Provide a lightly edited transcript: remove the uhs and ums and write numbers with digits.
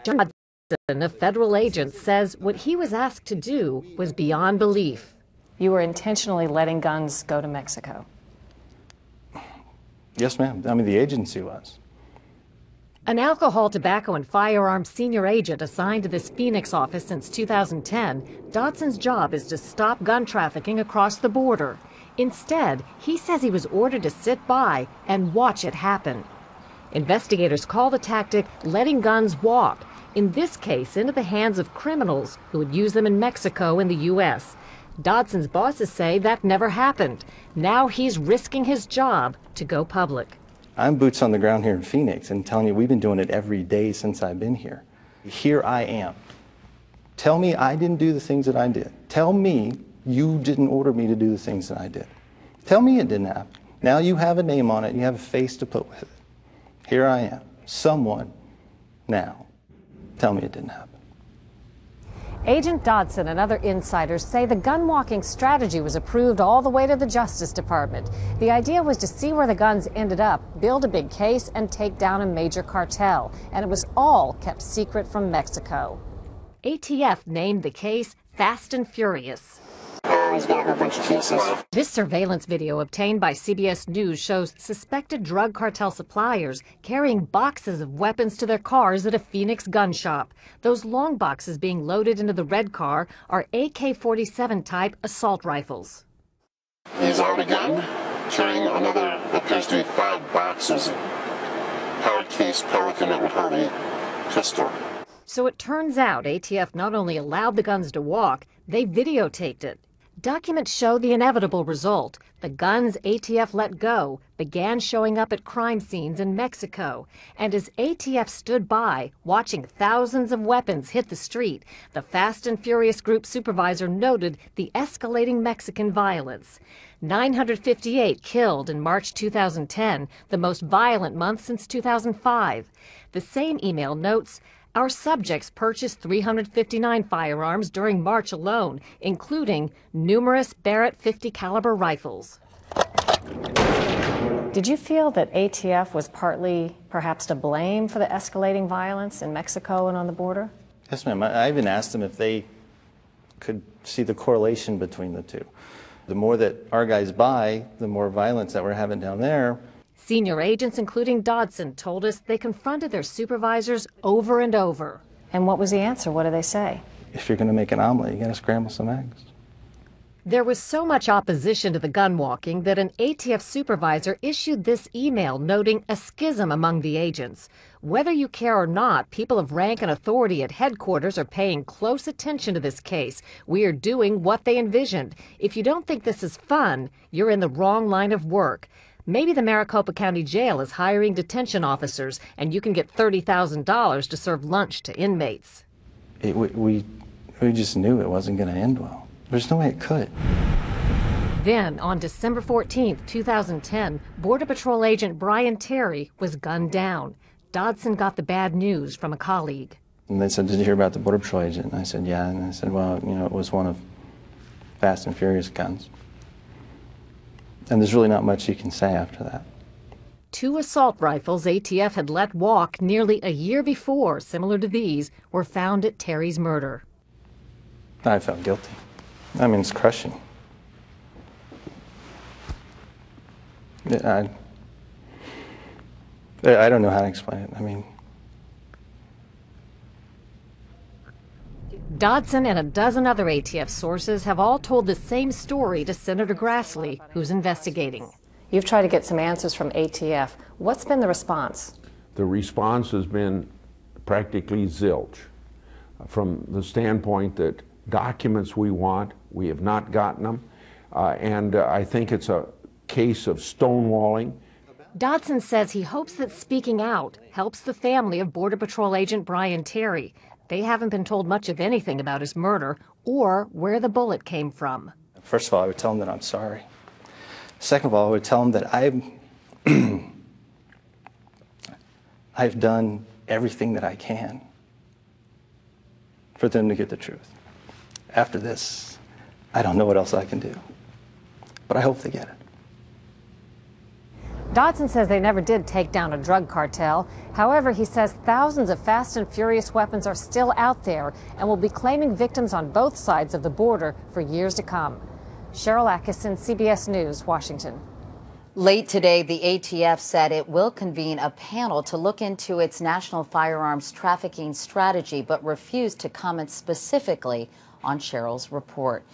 John Dodson, a federal agent, says what he was asked to do was beyond belief. You were intentionally letting guns go to Mexico. Yes, ma'am. I mean, the agency was. An alcohol, tobacco, and firearms senior agent assigned to this Phoenix office since 2010, Dodson's job is to stop gun trafficking across the border. Instead, he says he was ordered to sit by and watch it happen. Investigators call the tactic letting guns walk, in this case into the hands of criminals who would use them in Mexico and the U.S. Dodson's bosses say that never happened. Now he's risking his job to go public. I'm boots on the ground here in Phoenix and telling you we've been doing it every day since I've been here. Here I am. Tell me I didn't do the things that I did. Tell me you didn't order me to do the things that I did. Tell me it didn't happen. Now you have a name on it, you have a face to put with it. Here I am, someone now. Tell me it didn't happen. Agent Dodson and other insiders say the gun-walking strategy was approved all the way to the Justice Department. The idea was to see where the guns ended up, build a big case, and take down a major cartel. And it was all kept secret from Mexico. ATF named the case Fast and Furious. He's got a bunch of cases. This surveillance video obtained by CBS News shows suspected drug cartel suppliers carrying boxes of weapons to their cars at a Phoenix gun shop. Those long boxes being loaded into the red car are AK-47 type assault rifles. He's armed again, carrying another, appears to be 5 boxes, hard case Pelican that would hold a pistol. So it turns out ATF not only allowed the guns to walk, they videotaped it. Documents show the inevitable result. The guns ATF let go began showing up at crime scenes in Mexico. And as ATF stood by, watching thousands of weapons hit the street, the Fast and Furious Group supervisor noted the escalating Mexican violence. 958 killed in March 2010, the most violent month since 2005. The same email notes, our subjects purchased 359 firearms during March alone, including numerous Barrett 50 caliber rifles. Did you feel that ATF was partly perhaps to blame for the escalating violence in Mexico and on the border? Yes, ma'am. I even asked them if they could see the correlation between the two. The more that our guys buy, the more violence that we're having down there. Senior agents, including Dodson, told us they confronted their supervisors over and over. And what was the answer? What did they say? If you're going to make an omelet, you got to scramble some eggs. There was so much opposition to the gun walking that an ATF supervisor issued this email noting a schism among the agents. Whether you care or not, people of rank and authority at headquarters are paying close attention to this case. We are doing what they envisioned. If you don't think this is fun, you're in the wrong line of work. Maybe the Maricopa County Jail is hiring detention officers, and you can get $30,000 to serve lunch to inmates. We just knew it wasn't going to end well. There's no way it could. Then, on December 14, 2010, Border Patrol agent Brian Terry was gunned down. Dodson got the bad news from a colleague. And they said, did you hear about the Border Patrol agent? And I said, yeah. And I said, well, you know, it was one of Fast and Furious guns. And there's really not much you can say after that. 2 assault rifles ATF had let walk nearly a year before, similar to these, were found at Terry's murder. I felt guilty. I mean, it's crushing. I don't know how to explain it. I mean, Dodson and a dozen other ATF sources have all told the same story to Senator Grassley, who's investigating. You've tried to get some answers from ATF. What's been the response? The response has been practically zilch. From the standpoint that documents we want, we have not gotten them. And I think it's a case of stonewalling. Dodson says he hopes that speaking out helps the family of Border Patrol agent Brian Terry. They haven't been told much of anything about his murder or where the bullet came from. First of all, I would tell him that I'm sorry. Second of all, I would tell him that I've done everything that I can for them to get the truth. After this, I don't know what else I can do, but I hope they get it. Dodson says they never did take down a drug cartel. However, he says thousands of fast and furious weapons are still out there and will be claiming victims on both sides of the border for years to come. Cheryl Atkinson, CBS News, Washington. Late today, the ATF said it will convene a panel to look into its national firearms trafficking strategy, but refused to comment specifically on Cheryl's report.